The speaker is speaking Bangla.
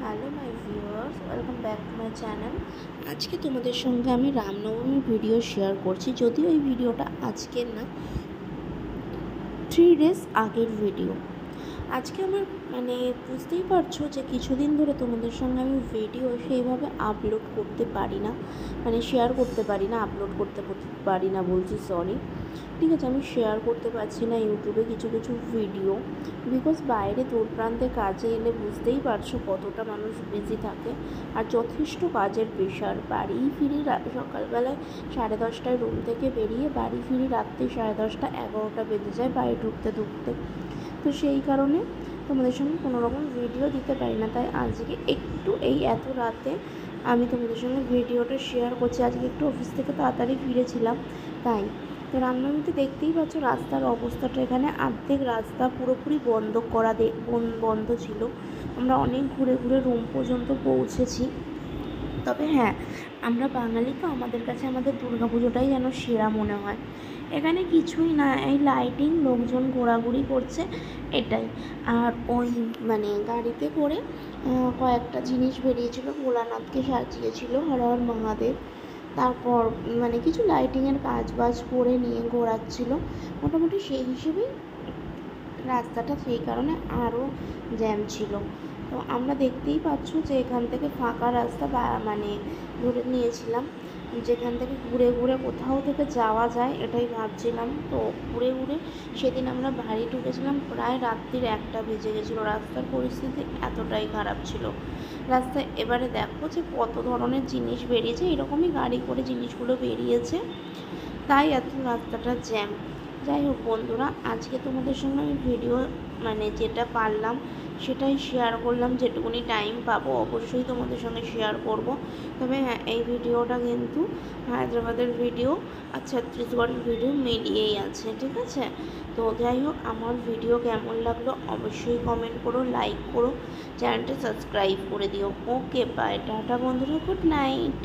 Hello my viewers, welcome back to my channel. আজকে তোমাদের সঙ্গে আমি রামনবমীর ভিডিও শেয়ার করছি। যদিও এই ভিডিওটা আজকের না, 3 ডেজ আগের ভিডিও। আজকে আমার বুঝতেই পারছো যে কিছুদিন ধরে তোমাদের সঙ্গে আমি ভিডিও সেইভাবে আপলোড করতে পারি না, শেয়ার করতে পারি না, আপলোড করতে পারি না বলছি, সরি। ঠিক আছে, আমি শেয়ার করতে পারছি না ইউটিউবে কিছু কিছু ভিডিও, বিকজ বাইরে দূর প্রান্তে কাজে এলে বুঝতেই পারছো কতটা মানুষ বিজি থাকে, আর যথেষ্ট কাজের প্রেশার। বাড়ি ফিরি সকালবেলায় 10:30টায় রুম থেকে বেরিয়ে বাড়ি ফিরি রাত্রি 10:30, 11টা বেজে যায় বাড়ি ঢুকতে ঢুকতে। তো সেই কারণে তোমাদের সঙ্গে কোনো রকম ভিডিও দিতে পারি না। তাই আজকে একটু এত রাতে আমি তোমাদের সঙ্গে ভিডিওটা শেয়ার করছি। আজকে একটু অফিস থেকে তাড়াতাড়ি ফিরেছিলাম, তাই। তো রামনবমীতে দেখতেই পাচ্ছ রাস্তার অবস্থাটা, এখানে অর্ধেক রাস্তা পুরোপুরি বন্ধ ছিল। আমরা অনেক ঘুরে ঘুরে রুম পর্যন্ত পৌঁছেছি। তবে হ্যাঁ, আমরা বাঙালি তো, আমাদের কাছে আমাদের দুর্গাপুজোটাই যেন সেরা মনে হয়। এখানে কিছুই না, এই লাইটিং, লোকজন ঘোরাঘুরি করছে, এটাই। আর ওই গাড়িতে করে কয়েকটা জিনিস বেরিয়েছিল, ভোলানাথকে সাজিয়েছিল, হর হর মহাদেব। তারপর কিছু লাইটিংয়ের কাজ বাজ করে নিয়ে ঘোরাচ্ছিল। মোটামুটি সেই হিসেবেই রাস্তাটা সেই কারণে আরও জ্যাম ছিল। তো আমরা দেখতেই পাচ্ছ যে এখান থেকে ফাঁকা রাস্তা ধরে নিয়েছিলাম, যেখান থেকে ঘুরে ঘুরে কোথাও থেকে যাওয়া যায় এটাই ভাবছিলাম। তো ঘুরে ঘুরে সেদিন আমরা বাড়ি ঢুকেছিলাম প্রায় রাত্রির 1টা বেজে গেছিলো। রাস্তার পরিস্থিতি এতটাই খারাপ ছিল রাস্তায়। এবারে দেখো যে কত ধরনের জিনিস বেরিয়েছে, এরকমই গাড়ি করে জিনিসগুলো বেরিয়েছে, তাই এত রাস্তাটা জ্যাম। যাই হোক বন্ধুরা, আজকে তোমাদের সঙ্গে আমি ভিডিও যেটা পারলাম সেটাই শেয়ার করলাম। যেটুকুনি টাইম পাবো অবশ্যই তোমাদের সঙ্গে শেয়ার করব। তবে হ্যাঁ, এই ভিডিওটা কিন্তু হায়দ্রাবাদের ভিডিও আর ছত্তিশগড়ের ভিডিও মিলিয়েই আছে, ঠিক আছে। তো যাই হোক, আমার ভিডিও কেমন লাগলো অবশ্যই কমেন্ট করো, লাইক করো, চ্যানেলটা সাবস্ক্রাইব করে দিও। ওকে, বাই, টাটা বন্ধুরা, গুড নাইট।